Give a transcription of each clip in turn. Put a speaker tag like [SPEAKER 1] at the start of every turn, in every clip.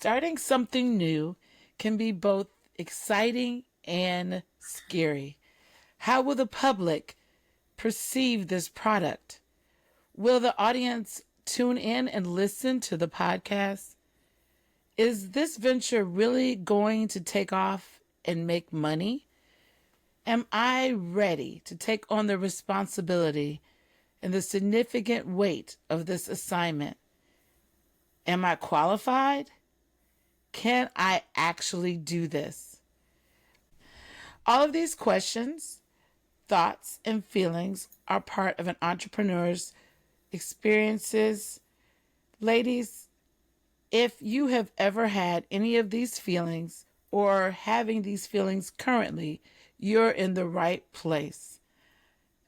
[SPEAKER 1] Starting something new can be both exciting and scary. How will the public perceive this product? Will the audience tune in and listen to the podcast? Is this venture really going to take off and make money? Am I ready to take on the responsibility and the significant weight of this assignment? Am I qualified? Can I actually do this? All of these questions, thoughts, and feelings are part of an entrepreneur's experiences. Ladies, if you have ever had any of these feelings or having these feelings currently, you're in the right place.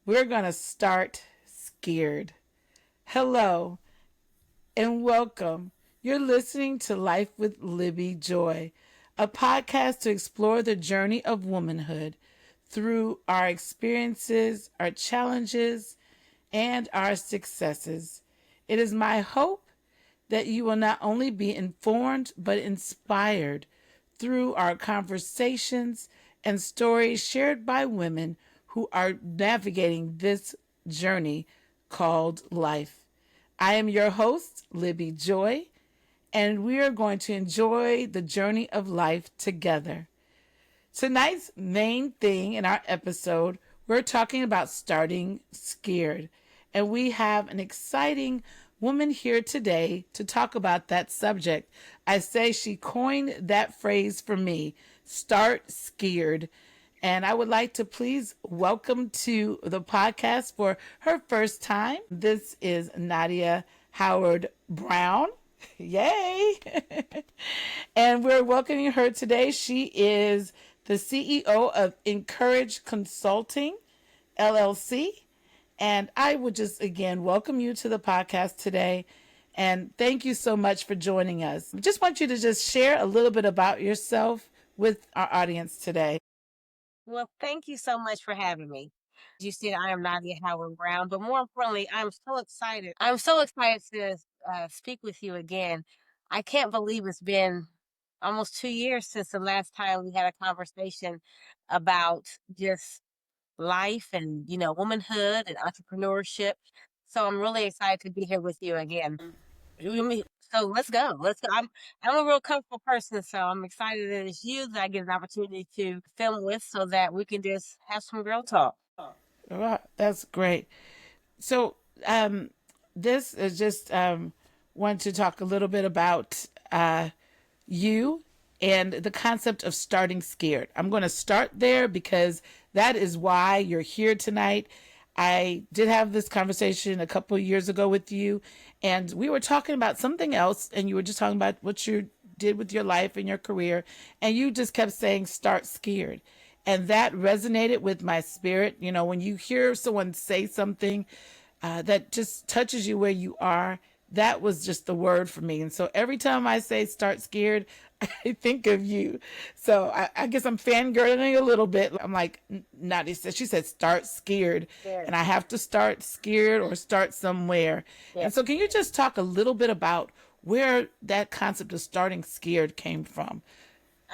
[SPEAKER 1] We're going to start scared. Hello and welcome. You're listening to Life with Libby Joy, a podcast to explore the journey of womanhood through our experiences, our challenges, and our successes. It is my hope that you will not only be informed but inspired through our conversations and stories shared by women who are navigating this journey called life. I am your host, Libby Joy, and we are going to enjoy the journey of life together. Tonight's main thing in our episode, we're talking about starting scared. And we have an exciting woman here today to talk about that subject. I say she coined that phrase for me, start scared. And I would like to please welcome to the podcast for her first time. This is Nadia Howard Brown. Yay! And we're welcoming her today. She is the CEO of Encourage Consulting, LLC. And I would just again welcome you to the podcast today. And thank you so much for joining us. Just want you to just share a little bit about yourself with our audience today.
[SPEAKER 2] Well, thank you so much for having me. As you said, I am Nadia Howard Brown, but more importantly, I'm so excited. I'm so excited to speak with you again. I can't believe it's been almost 2 years since the last time we had a conversation about just life and, womanhood and entrepreneurship. So I'm really excited to be here with you again. So let's go. Let's go. I'm a real comfortable person, so I'm excited that it's you that I get an opportunity to film with so that we can just have some real talk.
[SPEAKER 1] Oh, that's great. So, this is just want to talk a little bit about you and the concept of starting scared. I'm going to start there because that is why you're here tonight. I did have this conversation a couple of years ago with you, and we were talking about something else, and you were just talking about what you did with your life and your career, and you just kept saying, start scared. And that resonated with my spirit. You know, when you hear someone say something that just touches you where you are, that was just the word for me. And so every time I say start scared, I think of you. So I guess I'm fangirling a little bit. I'm like, Nadia said, she said, start scared.
[SPEAKER 2] Yes.
[SPEAKER 1] And I have to start scared or start somewhere.
[SPEAKER 2] Yes.
[SPEAKER 1] And so can you just talk a little bit about where that concept of starting scared came from?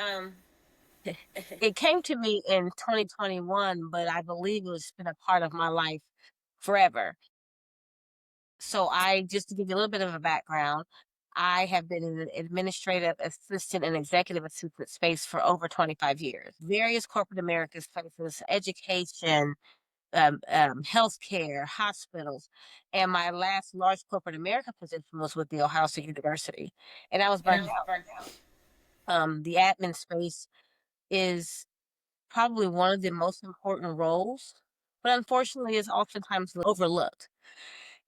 [SPEAKER 2] Um, it came to me in 2021, but I believe it's been a part of my life forever. So just to give you a little bit of a background, I have been in an administrative assistant and executive assistant space for over 25 years. Various corporate America spaces, education, healthcare, hospitals. And my last large corporate America position was with the Ohio State University. And I was burnt out. The admin space is probably one of the most important roles, but unfortunately is oftentimes overlooked.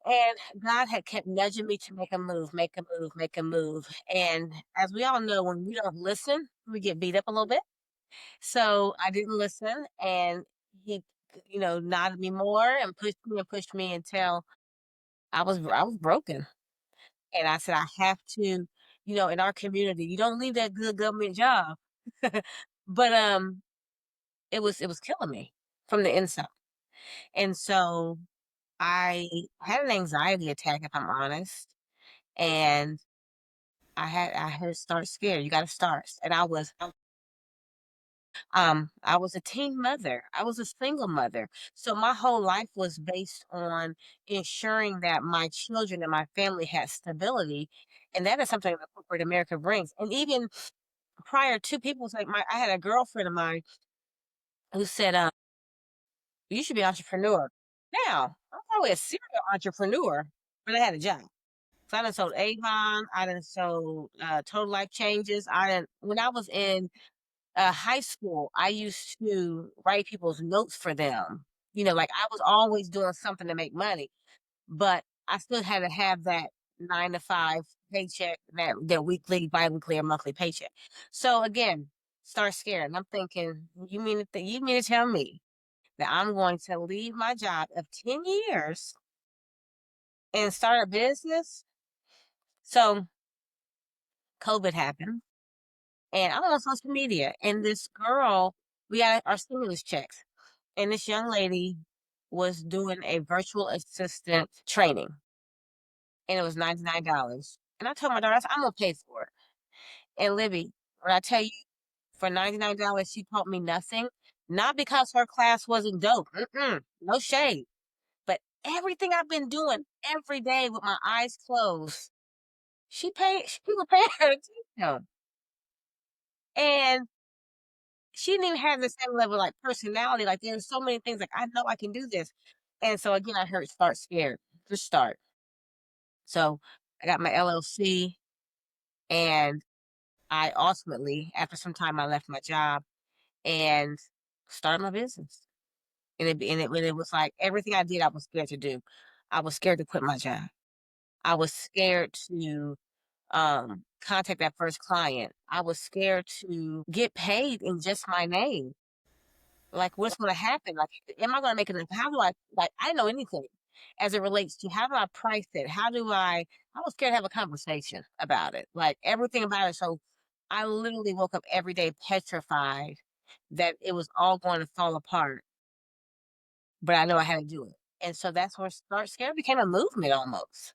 [SPEAKER 2] And God had kept nudging me to make a move, make a move, make a move. And as we all know, when we don't listen, we get beat up a little bit. So I didn't listen, and he, nodded me more and pushed me until I was broken. And I said, I have to, in our community, you don't leave that good government job. But it was killing me from the inside. And so I had an anxiety attack, if I'm honest. And I had to start scared. You got to start. And I was a teen mother. I was a single mother. So my whole life was based on ensuring that my children and my family had stability. And that is something that corporate America brings. And even prior to people was like I had a girlfriend of mine who said, you should be an entrepreneur. Now, I'm probably a serial entrepreneur, but I had a job. So I done sold Avon, I done sold Total Life Changes. When I was in high school, I used to write people's notes for them. Like I was always doing something to make money, but I still had to have that 9 to 5 paycheck, that weekly, biweekly, or monthly paycheck. So again, start scared. And I'm thinking, you mean to tell me that I'm going to leave my job of 10 years and start a business? So COVID happened, and I'm on social media, and this girl, we got our stimulus checks, and this young lady was doing a virtual assistant training, and it was $99. And I told my daughter, I said, I'm gonna pay for it. And Libby, when I tell you, for $99, she taught me nothing. Not because her class wasn't dope. No shade. But everything I've been doing every day with my eyes closed, people paying her to teach them. And she didn't even have the same level of like personality. Like there's so many things like I know I can do this. And so again, I heard start scared. Just start. So I got my LLC, and I ultimately, after some time, I left my job and started my business. When it was like everything I did, I was scared to do. I was scared to quit my job. I was scared to contact that first client. I was scared to get paid in just my name. Like, what's going to happen? Like, am I going to make it? How do I didn't know anything as it relates to how do I price it? I was scared to have a conversation about it, like everything about it. So I literally woke up every day petrified that it was all going to fall apart, but I know I had to do it. And so that's where Start Scared became a movement almost.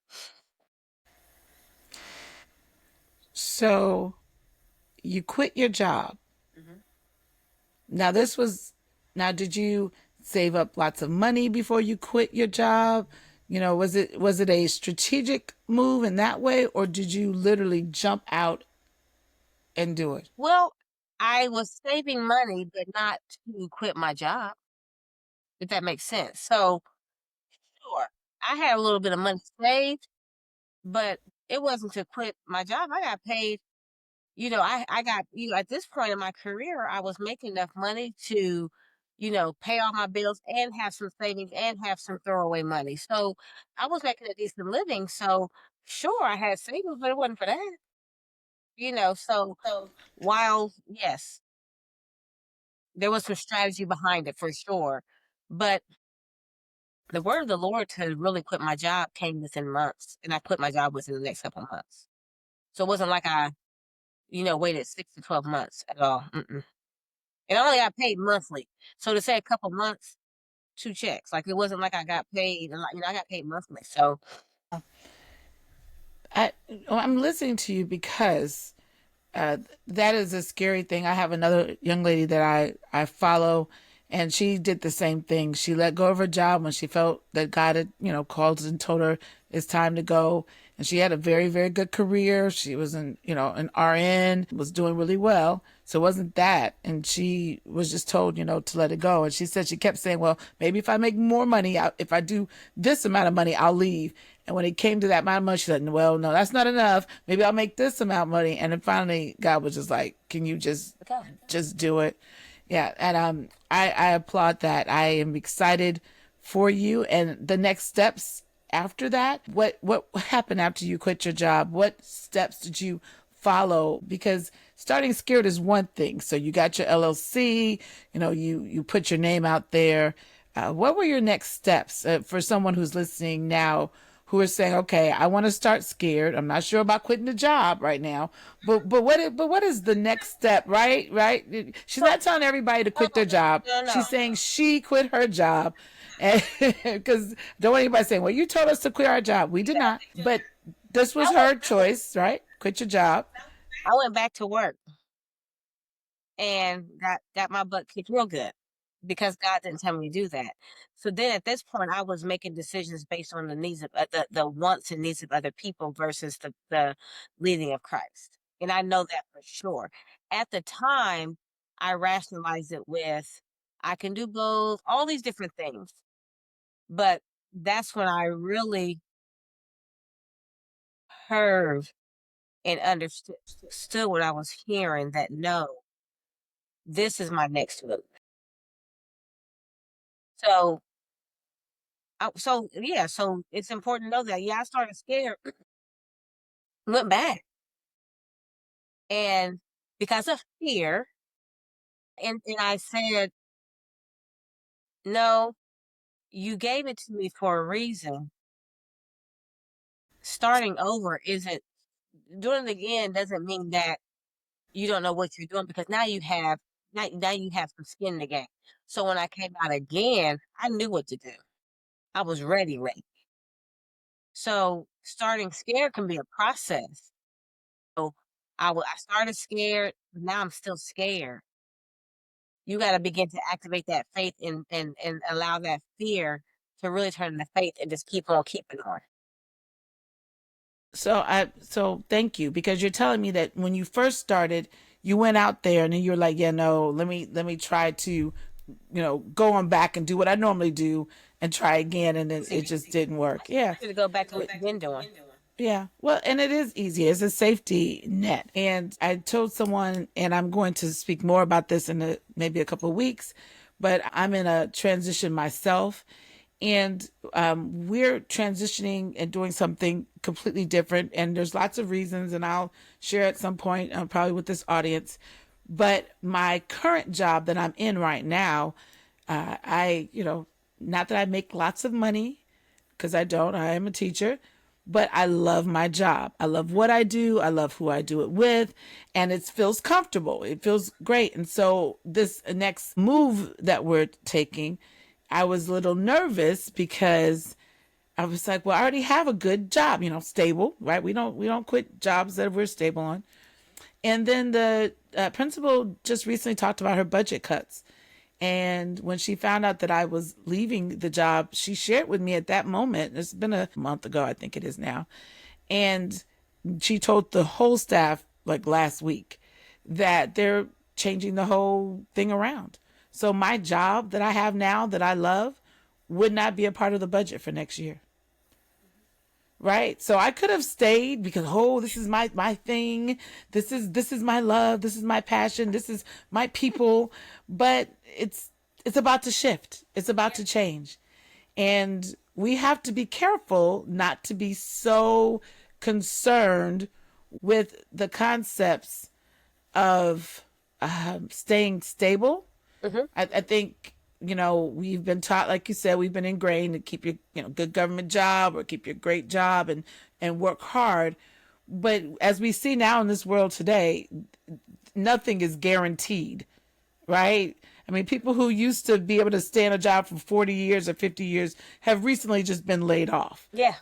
[SPEAKER 1] So you quit your job.
[SPEAKER 2] Mhm.
[SPEAKER 1] Now, did you save up lots of money before you quit your job? Was it a strategic move in that way, or did you literally jump out and do it?
[SPEAKER 2] Well, I was saving money, but not to quit my job, if that makes sense. So, sure, I had a little bit of money saved, but it wasn't to quit my job. I got paid. I got, at this point in my career, I was making enough money to, pay all my bills and have some savings and have some throwaway money. So I was making a decent living. So sure, I had savings, but it wasn't for that. So while, yes, there was some strategy behind it for sure, but the word of the Lord to really quit my job came within months, and I quit my job within the next couple of months. So it wasn't like I, waited 6 to 12 months at all. Mm-mm. And I only got paid monthly. So to say a couple months, 2 checks. Like it wasn't like I got paid, and I got paid monthly. So
[SPEAKER 1] I, I'm listening to you because uh, that is a scary thing. I have another young lady that I follow, and she did the same thing. She let go of her job when she felt that God had, called and told her it's time to go. And she had a very, very good career. She was an RN, was doing really well. So it wasn't that. And she was just told, to let it go. And she said she kept saying, well, maybe if I make more money, if I do this amount of money, I'll leave. And when it came to that amount of money, she said, well, no, that's not enough. Maybe I'll make this amount of money. And then finally, God was just like, can you
[SPEAKER 2] okay.
[SPEAKER 1] just do it? Yeah. And I applaud that. I am excited for you. And the next steps after that, what happened after you quit your job? What steps did you follow? Because starting scared is one thing. So you got your LLC, you put your name out there. What were your next steps for someone who's listening now, who are saying, okay, I want to start scared. I'm not sure about quitting the job right now, but what is the next step, right? Right? She's
[SPEAKER 2] So
[SPEAKER 1] not telling everybody to quit their job.
[SPEAKER 2] no, no,
[SPEAKER 1] She's saying she quit her job, because don't want anybody saying, well, you told us to quit our job. We did not, but this was
[SPEAKER 2] I was
[SPEAKER 1] her choice, right? quit your job.
[SPEAKER 2] I went back to work and got my butt kicked real good because God didn't tell me to do that. So then at this point, I was making decisions based on the needs of the wants and needs of other people versus the leading of Christ. And I know that for sure. At the time, I rationalized it with I can do both, all these different things. But that's when I really heard and understood what I was hearing that no, this is my next move. So so it's important to know that, yeah, I started scared, went back, and because of fear, and I said, "No, you gave it to me for a reason. Starting over isn't doing it again doesn't mean that you don't know what you're doing because now you have some skin in the game." So when I came out again, I knew what to do. I was ready. So starting scared can be a process. So I started scared, but now I'm still scared. You gotta begin to activate that faith and allow that fear to really turn into faith and just keep on keeping on.
[SPEAKER 1] So thank you, because you're telling me that when you first started, you went out there and then you're like, yeah, no, let me try to, go on back and do what I normally do and try again, and then it
[SPEAKER 2] See,
[SPEAKER 1] just didn't work. Yeah.
[SPEAKER 2] to go back to what you've been doing.
[SPEAKER 1] Yeah. Well, and it is easy. It's a safety net. And I told someone, and I'm going to speak more about this in maybe a couple of weeks, but I'm in a transition myself. And we're transitioning and doing something completely different. And there's lots of reasons, and I'll share at some point, probably with this audience. But my current job that I'm in right now, not that I make lots of money, because I don't. I am a teacher, but I love my job. I love what I do. I love who I do it with, and it feels comfortable. It feels great. And so this next move that we're taking, I was a little nervous because I was like, well, I already have a good job, stable, right? We don't quit jobs that we're stable on. And then the principal just recently talked about her budget cuts. And when she found out that I was leaving the job, she shared with me at that moment, it's been a month ago, I think it is now. And she told the whole staff, like last week, that they're changing the whole thing around. So my job that I have now that I love would not be a part of the budget for next year. Right? So I could have stayed because, oh, this is my thing. This is my love. This is my passion. This is my people. But it's about to shift. It's about to change. And we have to be careful not to be so concerned with the concepts of staying stable.
[SPEAKER 2] Hmm.
[SPEAKER 1] I think, we've been taught, like you said, we've been ingrained to keep your, good government job or keep your great job and work hard. But as we see now in this world today, nothing is guaranteed, right? I mean, people who used to be able to stay in a job for 40 years or 50 years have recently just been laid off.
[SPEAKER 2] Yeah,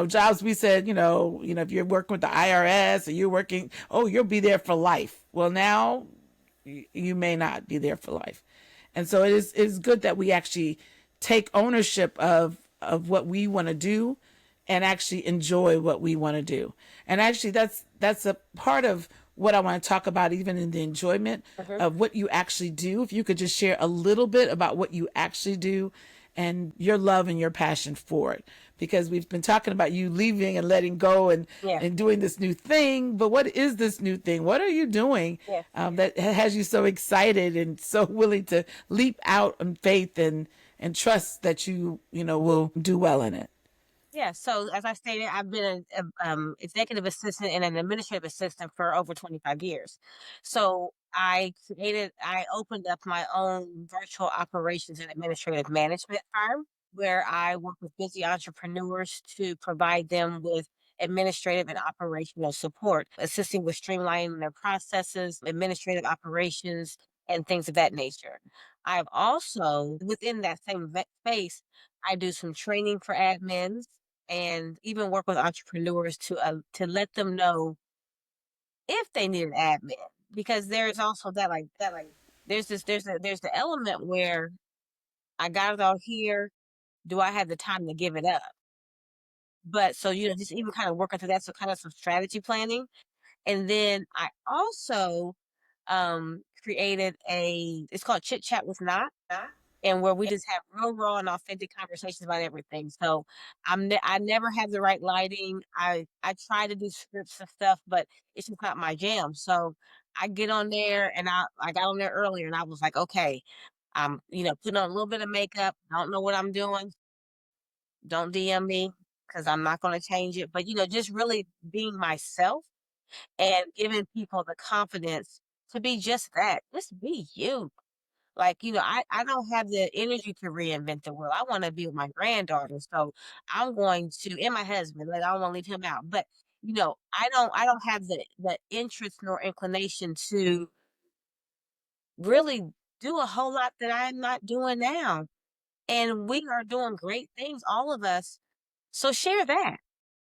[SPEAKER 1] Jobs we said, if you're working with the IRS or you're working, oh, you'll be there for life. Well, now you may not be there for life. And so it is good that we actually take ownership of what we want to do and actually enjoy what we want to do. And actually that's a part of what I want to talk about, even in the enjoyment
[SPEAKER 2] hmm,
[SPEAKER 1] of what you actually do. If you could just share a little bit about what you actually do and your love and your passion for it. Because we've been talking about you leaving and letting go
[SPEAKER 2] yeah,
[SPEAKER 1] and doing this new thing. But what is this new thing? What are you doing
[SPEAKER 2] yeah.
[SPEAKER 1] that has you so excited and so willing to leap out in faith and trust that will do well in it?
[SPEAKER 2] Yeah, so as I stated, I've been an executive assistant and an administrative assistant for over 25 years. So I opened up my own virtual operations and administrative management firm where I work with busy entrepreneurs to provide them with administrative and operational support, assisting with streamlining their processes, administrative operations, and things of that nature. I've also, within that same space, I do some training for admins and even work with entrepreneurs to let them know. if they need an admin, because there's also that, like, there's the element where I got it all here. Do I have the time to give it up? But so, just even kind of working through that, so kind of some strategy planning. And then I also created it's called Chit Chat with Not, and where we just have real raw and authentic conversations about everything. So I never have the right lighting. I try to do scripts and stuff, but it's just not my jam. So I get on there, and I got on there earlier, and I was like, okay, I'm putting on a little bit of makeup. I don't know what I'm doing. Don't DM me because I'm not going to change it. But just really being myself and giving people the confidence to be just that. Just be you. Like, I don't have the energy to reinvent the wheel. I want to be with my granddaughter. So I'm going to, and my husband, like I don't want to leave him out. But, I don't have the interest nor inclination to really do a whole lot that I'm not doing now. And we are doing great things, all of us. So share that.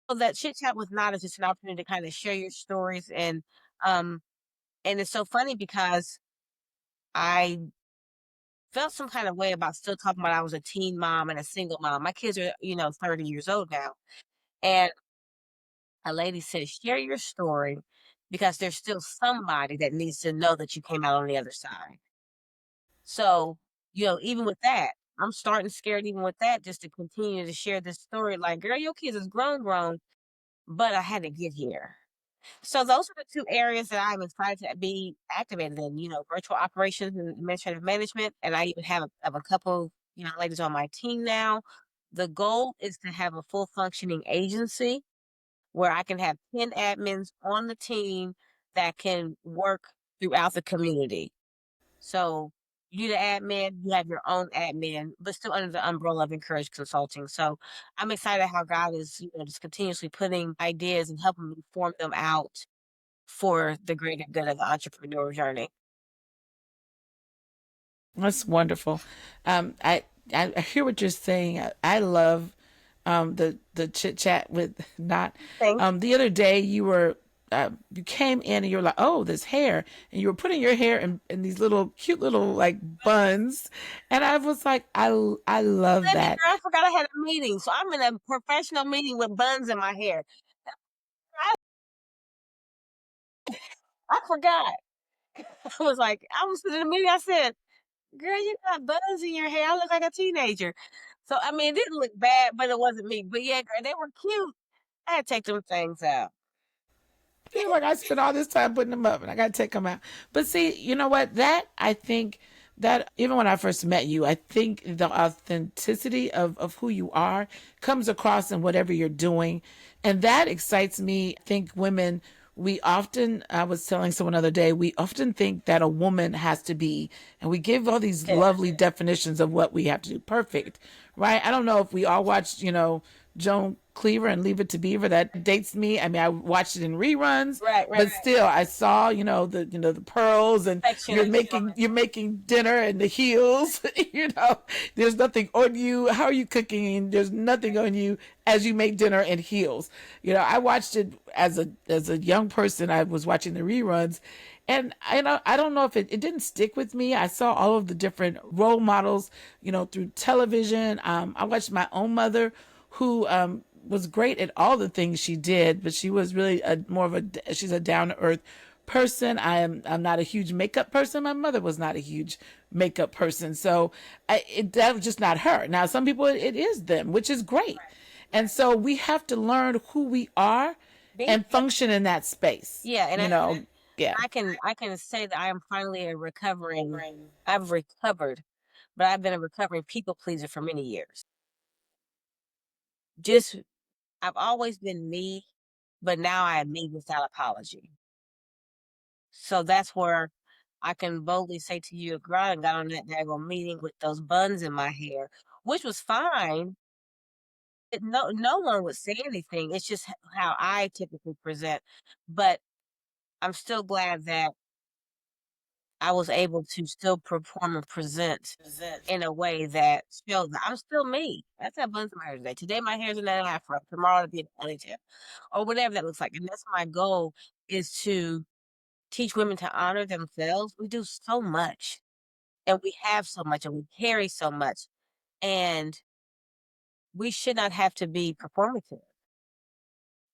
[SPEAKER 2] So that chit chat with not is just an opportunity to kind of share your stories. Um and it's so funny because I felt some kind of way about still talking about I was a teen mom and a single mom. My kids are, 30 years old now. And a lady said, share your story because there's still somebody that needs to know that you came out on the other side. So, even with that, I'm starting scared even with that, just to continue to share this story. Like, girl, your kids is grown, but I had to get here. So those are the two areas that I'm excited to be activated in, virtual operations and administrative management. And I even have a couple, ladies on my team now. The goal is to have a full functioning agency where I can have 10 admins on the team that can work throughout the community. So you the admin, you have your own admin, but still under the umbrella of Encourage Consulting. So I'm excited how God is, just continuously putting ideas and helping me form them out for the greater good of the entrepreneur journey.
[SPEAKER 1] That's wonderful. I hear what you're saying. I love the chit chat with not.
[SPEAKER 2] Thanks.
[SPEAKER 1] The other day you came in and you were like, oh, this hair, and you were putting your hair in these little cute little like buns, and I was like, I love
[SPEAKER 2] Libby,
[SPEAKER 1] that.
[SPEAKER 2] girl, I forgot I had a meeting. So I'm in a professional meeting with buns in my hair. I, I forgot. I was like, I was in a meeting. I said, girl, you got buns in your hair. I look like a teenager. So, I mean, it didn't look bad, but it wasn't me. But yeah, girl, they were cute. I had to take them things out.
[SPEAKER 1] You're like, I spent all this time putting them up and I got to take them out. But see, you know what? That, I think that even when I first met you, I think the authenticity of who you are comes across in whatever you're doing. And that excites me. I think women, we often, I was telling someone the other day, we often think that a woman has to be, and we give all these
[SPEAKER 2] Yeah.
[SPEAKER 1] lovely definitions of what we have to do. Perfect, right? I don't know if we all watched, Joan Cleaver and Leave It to Beaver. That dates me. I mean, I watched it in reruns,
[SPEAKER 2] Right,
[SPEAKER 1] but
[SPEAKER 2] right.
[SPEAKER 1] still, I saw the pearls, and
[SPEAKER 2] Section of
[SPEAKER 1] you're making dinner and the heels. There's nothing on you. How are you cooking? There's nothing on you as you make dinner and heels. I watched it as a young person. I was watching the reruns. And I don't know if it didn't stick with me. I saw all of the different role models, through television. I watched my own mother, who was great at all the things she did, but she was really she's a down to earth person. I'm not a huge makeup person. My mother was not a huge makeup person, so that was just not her. Now, some people it is them, which is great, and so we have to learn who we are
[SPEAKER 2] Be,
[SPEAKER 1] and function in that space.
[SPEAKER 2] yeah,
[SPEAKER 1] Yeah.
[SPEAKER 2] I can say that I am finally I've recovered, but I've been a recovering people pleaser for many years. Just I've always been me, but now I am me without apology. So that's where I can boldly say to you, girl, I got on that daggone meeting with those buns in my hair, which was fine. No one would say anything. It's just how I typically present. But I'm still glad that I was able to still perform and present in a way that shows that I'm still me. That's how buns my hair today. Today my hair's in an afro. Tomorrow it'll be a ponytail or whatever that looks like. And that's my goal is to teach women to honor themselves. We do so much and we have so much and we carry so much and we should not have to be performative.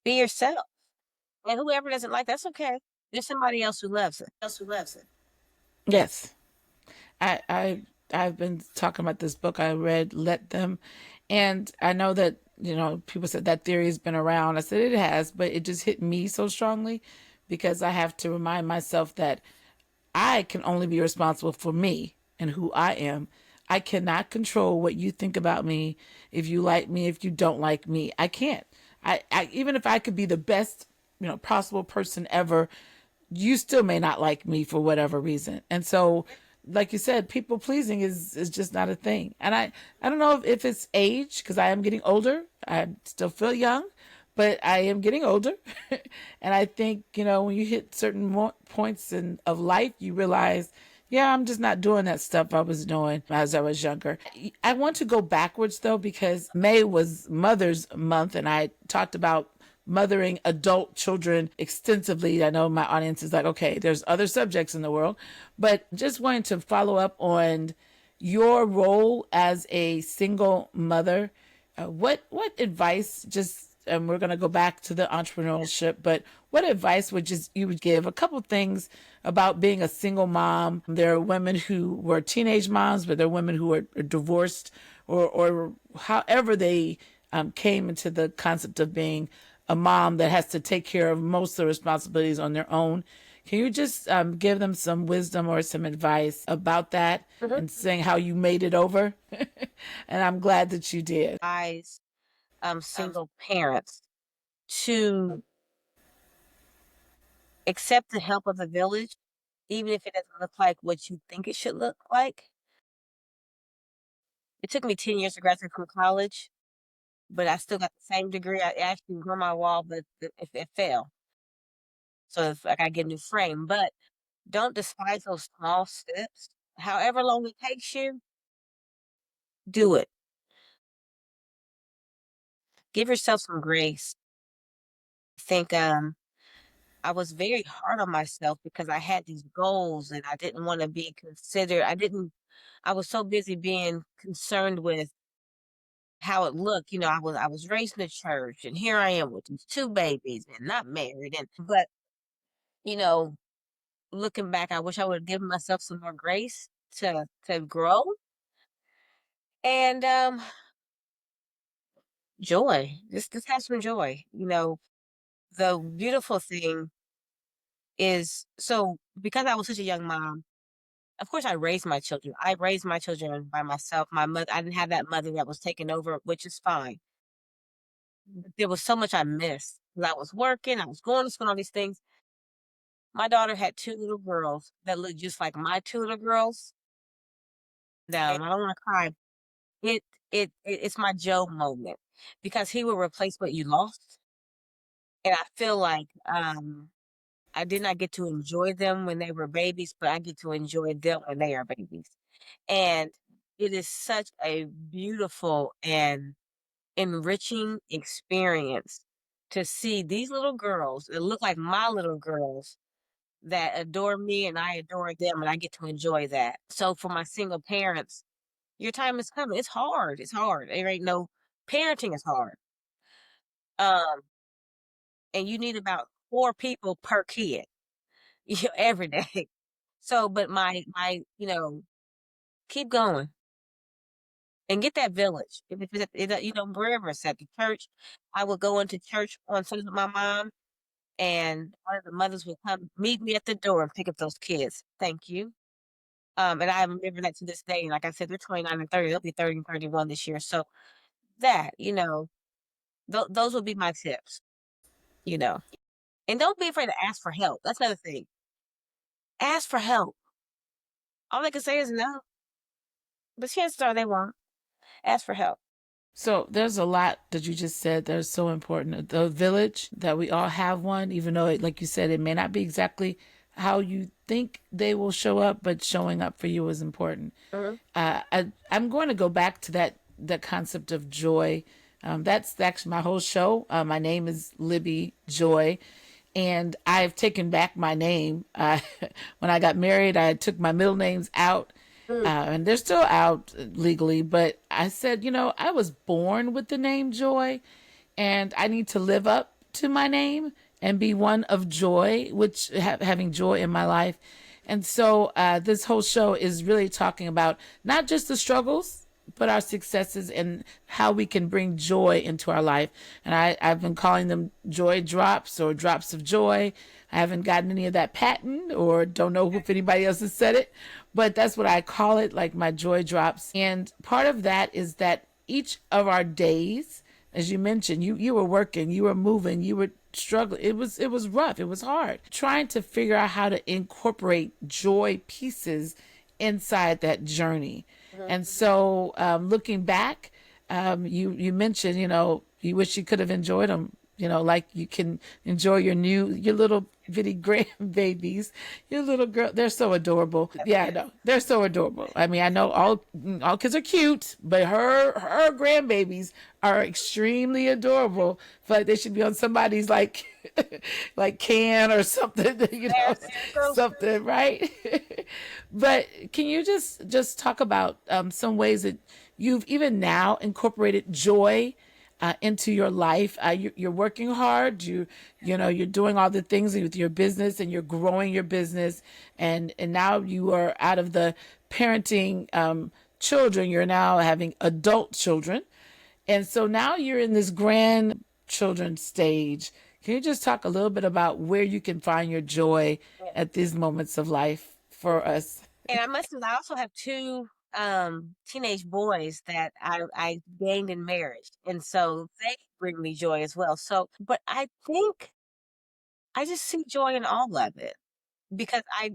[SPEAKER 2] Be yourself. And whoever doesn't like that's okay. There's somebody else who loves it.
[SPEAKER 1] Yes. I I've been talking about this book I read, Let Them, and I know that people said that theory has been around. I said it has, but it just hit me so strongly because I have to remind myself that I can only be responsible for me and who I am. I cannot control what you think about me, if you like me, if you don't like me. I can't. I even if I could be the best, possible person ever, you still may not like me for whatever reason. And so, like you said, people pleasing is just not a thing. And I don't know if it's age because I am getting older. I still feel young, but I am getting older. And I think, when you hit certain points of life, you realize, yeah, I'm just not doing that stuff I was doing as I was younger. I want to go backwards though, because May was Mother's Month and I talked about mothering adult children extensively. I know my audience is like, okay, there's other subjects in the world, but just wanting to follow up on your role as a single mother. What advice, just and we're going to go back to the entrepreneurship, but what advice would you would give? A couple things about being a single mom. There are women who were teenage moms, but there are women who are divorced or however they came into the concept of being a mom that has to take care of most of the responsibilities on their own. Can you just give them some wisdom or some advice about that
[SPEAKER 2] Mhm.
[SPEAKER 1] and saying how you made it over? And I'm glad that you did.
[SPEAKER 2] Guys, single parents to accept the help of the village, even if it doesn't look like what you think it should look like. It took me 10 years to graduate from college, but I still got the same degree. I actually grew my wall, but it fell. So it's like I get a new frame. But don't despise those small steps. However long it takes you, do it. Give yourself some grace. I think I was very hard on myself because I had these goals and I didn't want to be considered. I was so busy being concerned with how it looked. I was raised in the church and here I am with these two babies and not married. But, you know, looking back, I wish I would have given myself some more grace to grow and joy. Just have some joy. The beautiful thing is so because I was such a young mom. Of course, I raised my children. I raised my children by myself. My mother, I didn't have that mother that was taking over, which is fine. But there was so much I missed. 'Cause I was working, I was going to school, all these things. My daughter had two little girls that looked just like my two little girls. I don't want to cry. It, it's my Joe moment because he will replace what you lost, and I feel like I did not get to enjoy them when they were babies, but I get to enjoy them when they are babies, and it is such a beautiful and enriching experience to see these little girls that look like my little girls that adore me and I adore them and I get to enjoy that. So for my single parents, your time is coming. It's hard. It's hard. There ain't no parenting is hard. Um, and you need about four people per kid, every day. So, but keep going and get that village. If it's wherever it's at the church, I would go into church on Sundays with my mom and one of the mothers would come meet me at the door and pick up those kids. Thank you. And I remember that to this day. And like I said, they're 29 and 30. They'll be 30 and 31 this year. So those would be my tips, you know. And don't be afraid to ask for help. That's another thing. Ask for help. All they can say is no, but chances are they won't. Ask for help.
[SPEAKER 1] So there's a lot that you just said that is so important. The village, that we all have one, even though, like you said, it may not be exactly how you think they will show up, but showing up for you is important.
[SPEAKER 2] Hmm.
[SPEAKER 1] I'm going to go back to the concept of joy. That's actually my whole show. My name is Libby Joy, and I've taken back my name. When I got married, I took my middle names out,
[SPEAKER 2] Mm.
[SPEAKER 1] and they're still out legally. But I said, I was born with the name Joy, and I need to live up to my name and be one of joy, which having joy in my life. And so this whole show is really talking about not just the struggles, but our successes and how we can bring joy into our life. And I've been calling them joy drops or drops of joy. I haven't gotten any of that patent or don't know if anybody else has said it, but that's what I call it, like my joy drops. And part of that is that each of our days, as you mentioned, you were working, you were moving, you were struggling. It was rough, it was hard. Trying to figure out how to incorporate joy pieces inside that journey.
[SPEAKER 2] Hmm.
[SPEAKER 1] And so, looking back, you mentioned, you wish you could have enjoyed them. Like you can enjoy your little bitty grandbabies, your little girl. They're so adorable. Yeah, I know they're so adorable. I mean, I know all kids are cute, but her grandbabies are extremely adorable. But they should be on somebody's like like can or something,
[SPEAKER 2] There.
[SPEAKER 1] something, right? But can you just talk about some ways that you've even now incorporated joy into your life? You're working hard. You're doing all the things with your business, and you're growing your business, and now you are out of the parenting children. You're now having adult children, and so now you're in this grandchildren stage. Can you just talk a little bit about where you can find your joy
[SPEAKER 2] Yeah.
[SPEAKER 1] at these moments of life for us?
[SPEAKER 2] And I also have two teenage boys that I gained in marriage. And so they bring me joy as well. So but I think I just see joy in all of it because I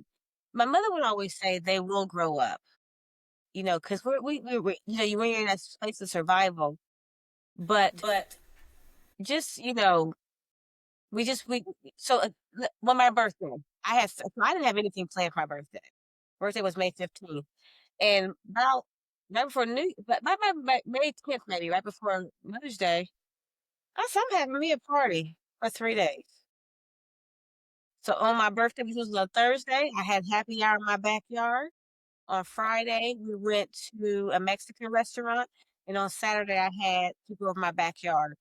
[SPEAKER 2] my mother would always say they will grow up, because we when you're in that place of survival, but just, we so when my birthday, I didn't have anything planned for my birthday. Birthday was May 15th. And about right before but by May 10th, maybe right before Mother's Day, I said, I'm having me a party for 3 days. So on my birthday, which was a Thursday, I had happy hour in my backyard. On Friday, we went to a Mexican restaurant. And on Saturday, I had people in my backyard.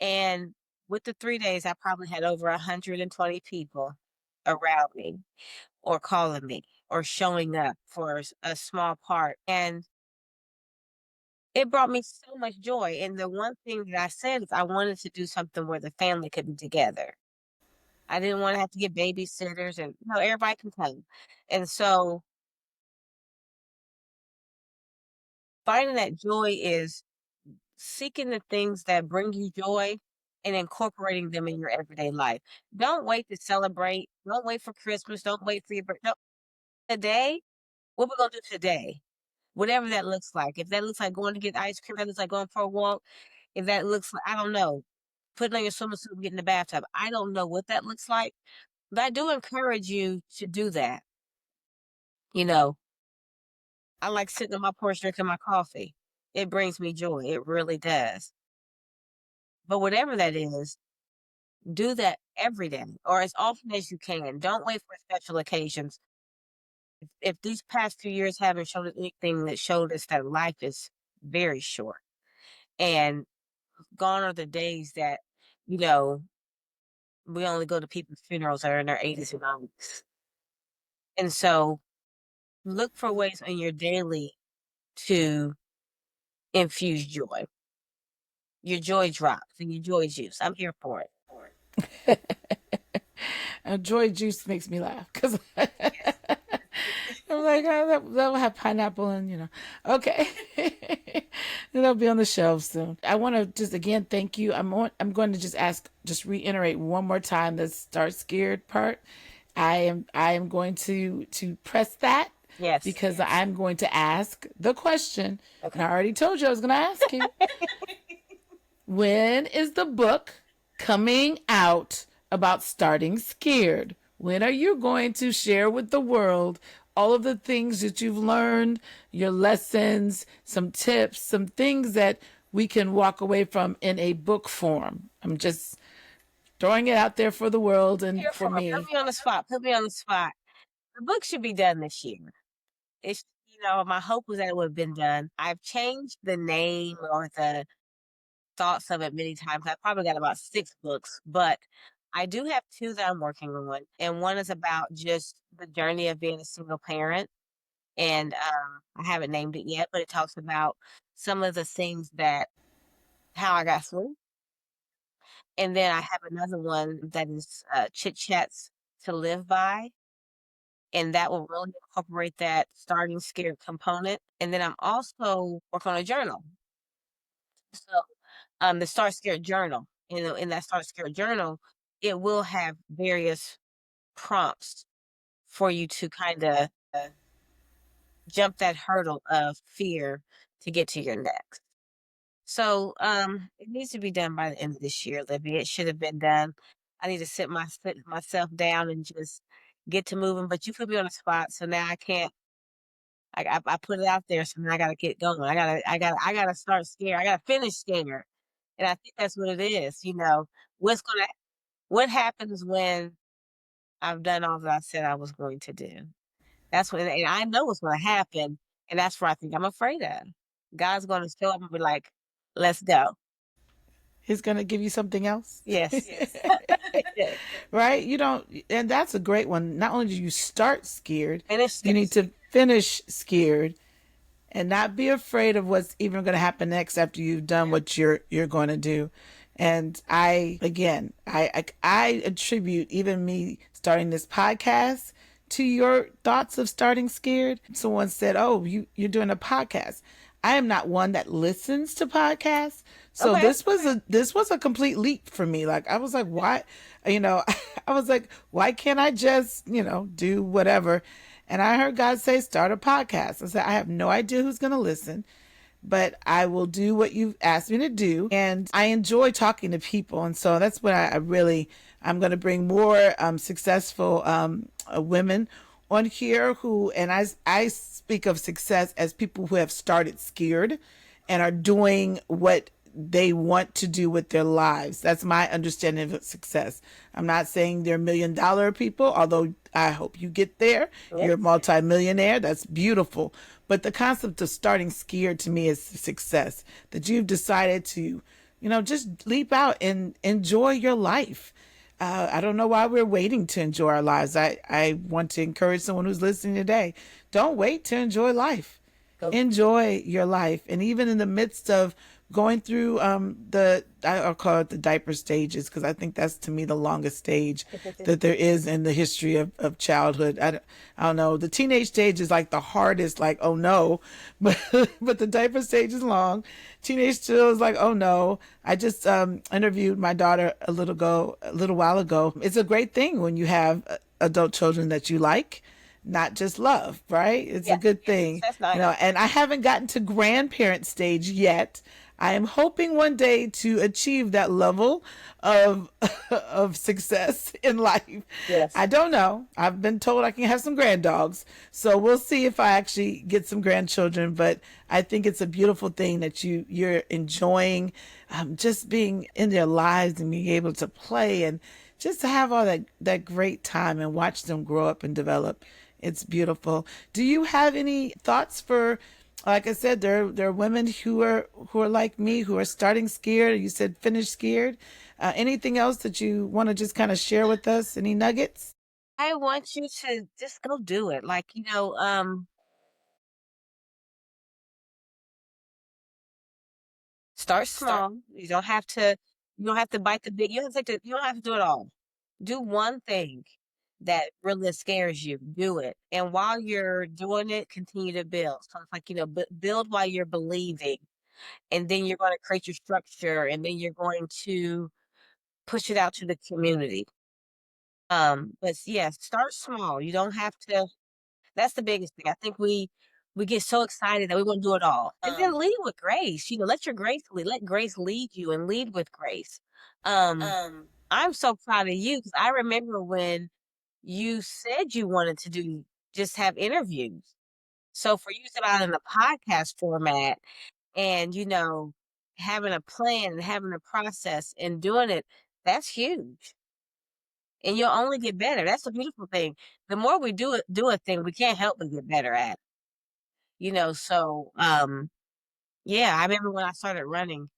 [SPEAKER 2] And with the 3 days, I probably had over 120 people around me or calling me or showing up for a small part. And it brought me so much joy. And the one thing that I said is I wanted to do something where the family could be together. I didn't want to have to get babysitters and everybody can come. And so finding that joy is seeking the things that bring you joy and incorporating them in your everyday life. Don't wait to celebrate. Don't wait for Christmas. Don't wait for your birthday. No, today, what we're gonna do today, whatever that looks like. If that looks like going to get ice cream, that looks like going for a walk. If that looks like, I don't know, putting on your swimming suit and get in the bathtub. I don't know what that looks like, but I do encourage you to do that. You know, I like sitting on my porch drinking my coffee. It brings me joy. It really does. But whatever that is, do that every day or as often as you can. Don't wait for special occasions. If these past few years haven't shown us anything that showed us that life is very short, and gone are the days that, you know, we only go to people's funerals that are in their 80s and 90s. And so look for ways in your daily to infuse joy, your joy drops and your joy juice. I'm here for it.
[SPEAKER 1] Joy juice makes me laugh because
[SPEAKER 2] Yes.
[SPEAKER 1] I'm like, oh, that'll have pineapple and okay, it'll be on the shelves soon. I want to just again thank you. I'm going to just reiterate one more time the start scared part. I am going to press that
[SPEAKER 2] Yes.
[SPEAKER 1] because I'm going to ask the question, and
[SPEAKER 2] Okay.
[SPEAKER 1] I already told you I was going to ask you. When is the book coming out about starting scared? When are you going to share with the world all of the things that you've learned, your lessons, some tips, some things that we can walk away from in a book form? I'm just throwing it out there for the world and
[SPEAKER 2] Here
[SPEAKER 1] for
[SPEAKER 2] for put
[SPEAKER 1] me.
[SPEAKER 2] me on the spot. Put me on the spot. The book should be done this year. It's my hope was that it would have been done. I've changed the name or the thoughts of it many times. I've probably got about 6 books, but I do have 2 that I'm working on, and one is about just the journey of being a single parent, and, I haven't named it yet, but it talks about some of the things that how I got through, and then I have another one that is, Chit Chats to Live By, and that will really incorporate that starting scared component, and then I'm also working on a journal. So, the Start Scared journal, in that Start Scared journal, it will have various prompts for you to kinda jump that hurdle of fear to get to your next. So, it needs to be done by the end of this year, Libby. It should have been done. I need to sit myself down and just get to moving, but you put me on the spot, so now I can't I put it out there, so now I gotta get going. I gotta start scared. I gotta finish scared. And I think that's what it is, what's gonna what happens when I've done all that I said I was going to do? That's what and I know what's gonna happen, and that's what I think I'm afraid of. God's gonna show up and be like, "Let's go."
[SPEAKER 1] He's going to give you something else.
[SPEAKER 2] Yes. Yes.
[SPEAKER 1] Right? You don't, and that's a great one. Not only do you start scared,
[SPEAKER 2] Finish
[SPEAKER 1] you need
[SPEAKER 2] this.
[SPEAKER 1] to finish scared and not be afraid of what's even going to happen next after you've done what you're going to do. And I again, I attribute even me starting this podcast to your thoughts of starting scared. Someone said, "Oh, you're doing a podcast." I am not one that listens to podcasts. So
[SPEAKER 2] Okay.
[SPEAKER 1] this was a complete leap for me. Like I was like, why, you know, I was like, why can't I just, do whatever? And I heard God say, start a podcast. I said, I have no idea who's going to listen, but I will do what you've asked me to do. And I enjoy talking to people. And so that's what I really, I'm going to bring more successful women on here who, and I speak of success as people who have started scared and are doing what they want to do with their lives. That's my understanding of success. I'm not saying they're $1 million people, although I hope you get there. You're a
[SPEAKER 2] Yes.
[SPEAKER 1] multimillionaire. That's beautiful. But the concept of starting scared to me is success. That you've decided to, just leap out and enjoy your life. I don't know why we're waiting to enjoy our lives. I want to encourage someone who's listening today. Don't wait to enjoy life.
[SPEAKER 2] Go.
[SPEAKER 1] Enjoy your life. And even in the midst of going through I'll call it the diaper stages, because I think that's to me the longest stage that there is in the history of childhood. I don't know. The teenage stage is like the hardest, like, oh no, but but the diaper stage is long. Teenage still is like, oh no. I just interviewed my daughter a little while ago. It's a great thing when you have adult children that you like, not just love, right? It's a
[SPEAKER 2] Yes.
[SPEAKER 1] good thing,
[SPEAKER 2] That's nice.
[SPEAKER 1] and I haven't gotten to grandparent stage yet. I am hoping one day to achieve that level of of success in life.
[SPEAKER 2] Yes.
[SPEAKER 1] I don't know. I've been told I can have some granddogs, so we'll see if I actually get some grandchildren. But I think it's a beautiful thing that you're enjoying, just being in their lives and being able to play and just to have all that great time and watch them grow up and develop. It's beautiful. Do you have any thoughts for, like I said, there are women who are like me, who are starting scared. You said finish scared. Anything else that you want to just kind of share with us? Any nuggets?
[SPEAKER 2] I want you to just go do it. Like, start small. You don't have to bite the big, you don't have to do it all. Do one thing that really scares you. Do it. And while you're doing it, continue to build. So it's like, build while you're believing. And then you're going to create your structure and then you're going to push it out to the community. But yes, start small. You don't have to That's the biggest thing. I think we get so excited that we wanna do it all, and then lead with grace, let your grace lead. Let grace lead you and lead with grace. Um, I'm so proud of you because I remember when you said you wanted to do just have interviews. So for you to out in a podcast format and, having a plan and having a process and doing it, that's huge. And you'll only get better. That's the beautiful thing. The more we do a thing, we can't help but get better at it. So yeah, I remember when I started running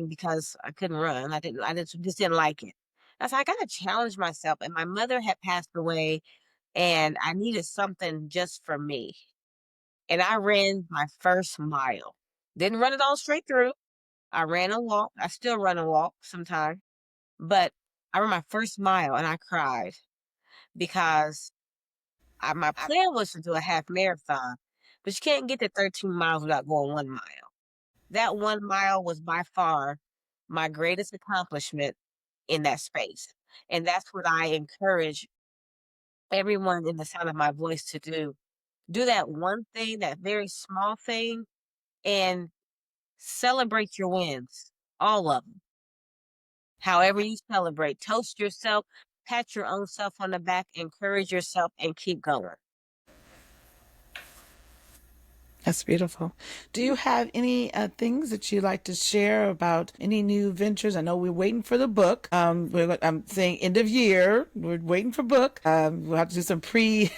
[SPEAKER 2] because I couldn't run. I just didn't like it. I was like, I gotta challenge myself. And my mother had passed away and I needed something just for me. And I ran my first mile. Didn't run it all straight through. I ran a walk. I still run a walk sometimes, but I ran my first mile and I cried because my plan was to do a half marathon, but you can't get to 13 miles without going 1 mile. That 1 mile was by far my greatest accomplishment in that space. And that's what I encourage everyone in the sound of my voice to do. Do that one thing, that very small thing, and celebrate your wins, all of them. However you celebrate, toast yourself, pat your own self on the back, encourage yourself, and keep going.
[SPEAKER 1] That's beautiful. Do you have any things that you'd like to share about any new ventures? I know we're waiting for the book. I'm saying end of year. We're waiting for book. We'll have to do some pre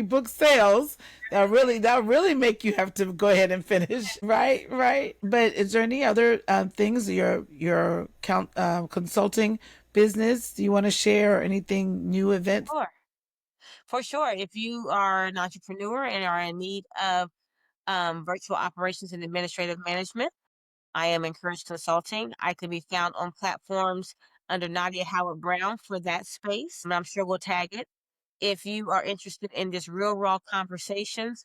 [SPEAKER 1] book sales. That'll really make you have to go ahead and finish. Right, right. But is there any other things consulting business? Do you want to share or anything new events?
[SPEAKER 2] Sure. For sure. If you are an entrepreneur and are in need of virtual operations and administrative management, I am Encouraged Consulting. I can be found on platforms under Nadia Howard Brown for that space. And I'm sure we'll tag it. If you are interested in just real raw conversations,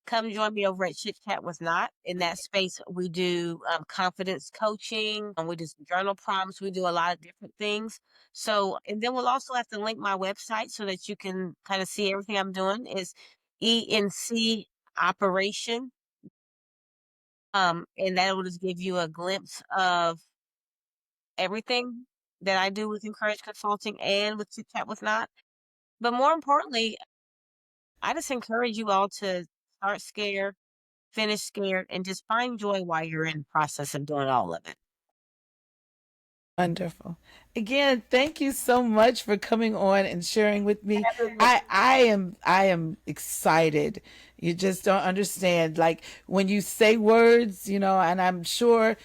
[SPEAKER 2] come join me over at Chit Chat with Not. In that space, we do confidence coaching, and we do some journal prompts. We do a lot of different things. So, and then we'll also have to link my website so that you can kind of see everything I'm doing. Is ENC Operation, and that will just give you a glimpse of everything that I do with Encourage Consulting and with Chit Chat with Not. But more importantly, I just encourage you all to start scared, finish scared, and just find joy while you're in the process of doing all of it.
[SPEAKER 1] Wonderful. Again, thank you so much for coming on and sharing with me.
[SPEAKER 2] Absolutely.
[SPEAKER 1] I am excited. You just don't understand. Like when you say words, and I'm sure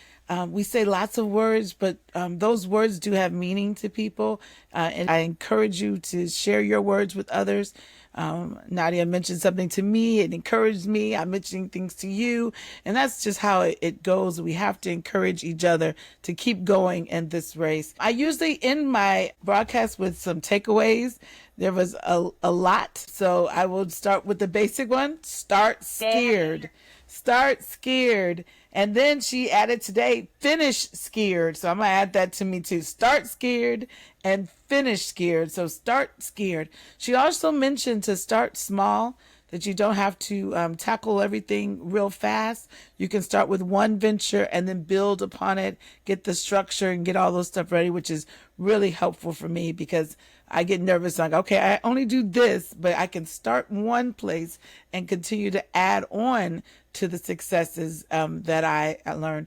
[SPEAKER 1] we say lots of words, but those words do have meaning to people. And I encourage you to share your words with others. Nadia mentioned something to me. It encouraged me. I'm mentioning things to you. And that's just how it goes. We have to encourage each other to keep going in this race. I usually end my broadcast with some takeaways. There was a lot. So I will start with the basic one. Start scared. Start scared. And then she added today, finish scared. So I'm going to add that to me too. Start scared and finish scared. So start scared. She also mentioned to start small, that you don't have to tackle everything real fast. You can start with one venture and then build upon it, get the structure and get all those stuff ready, which is really helpful for me because I get nervous. Like, okay, I only do this, but I can start one place and continue to add on to the successes that I learned.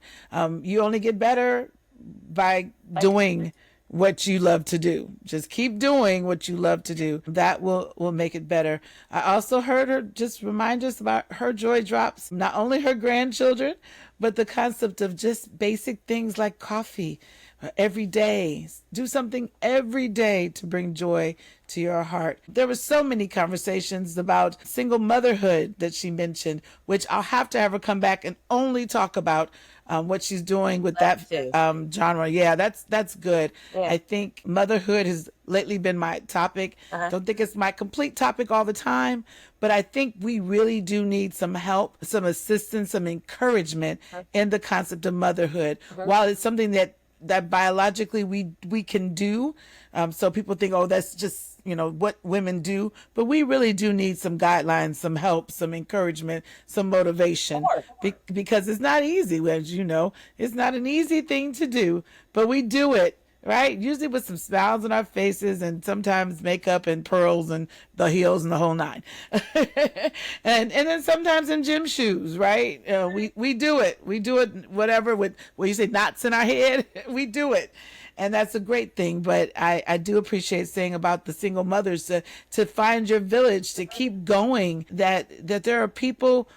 [SPEAKER 1] You only get better by doing what you love to do. Just keep doing what you love to do. That will make it better. I also heard her just remind us about her joy drops, not only her grandchildren, but the concept of just basic things like coffee every day. Do something every day to bring joy to your heart. There were so many conversations about single motherhood that she mentioned, which I'll have to have her come back and only talk about what she's doing with that genre. Yeah, that's good.
[SPEAKER 2] Yeah.
[SPEAKER 1] I think motherhood has lately been my topic. Don't think it's my complete topic all the time, but I think we really do need some help, some assistance, some encouragement in the concept of motherhood. While it's something that biologically we can do, so people think, oh, that's just what women do, but we really do need some guidelines, some help, some encouragement, some motivation, because it's not easy. As you know, it's not an easy thing to do, but we do it right? Usually with some smiles on our faces and sometimes makeup and pearls and the heels and the whole nine. And then sometimes in gym shoes, right? We do it. We do it whatever with what you say knots in our head. We do it. And that's a great thing. But I do appreciate saying about the single mothers to find your village, to keep going, that there are people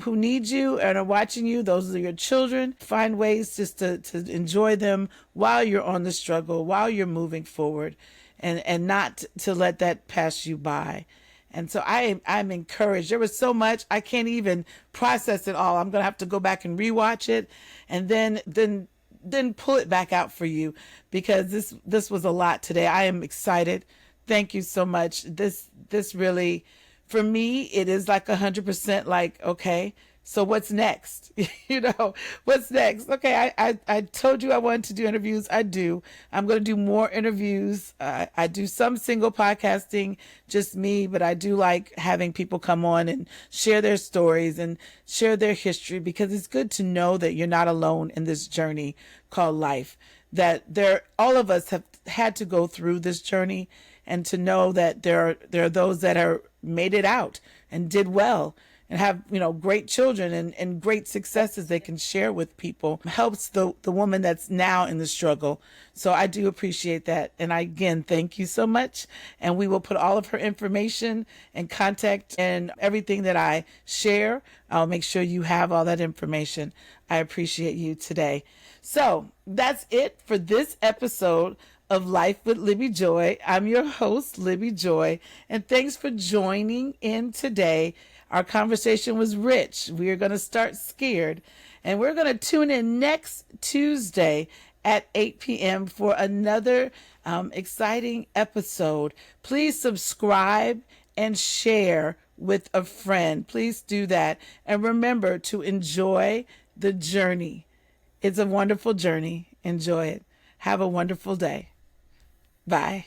[SPEAKER 1] who need you and are watching you. Those are your children. Find ways just to enjoy them while you're on the struggle, while you're moving forward, and not to let that pass you by. And so I'm encouraged. There was so much I can't even process it all. I'm gonna have to go back and rewatch it, and then pull it back out for you, because this was a lot today. I am excited. Thank you so much. This really, for me, it is like 100% like, okay, so what's next? What's next? Okay, I told you I wanted to do interviews. I do. I'm going to do more interviews. I do some single podcasting, just me, but I do like having people come on and share their stories and share their history, because it's good to know that you're not alone in this journey called life, that all of us have had to go through this journey, and to know that there are those that are made it out and did well and have great children and great successes they can share with people, helps the woman that's now in the struggle. So I do appreciate that, and I again thank you so much. And we will put all of her information and contact and everything that I share. I'll make sure you have all that information. I appreciate you today. So that's it for this episode of Life with Libby Joy. I'm your host, Libby Joy, and thanks for joining in today. Our conversation was rich. We are going to start scared, and we're going to tune in next Tuesday at 8 p.m. for another exciting episode. Please subscribe and share with a friend. Please do that. And remember to enjoy the journey. It's a wonderful journey. Enjoy it. Have a wonderful day. Bye.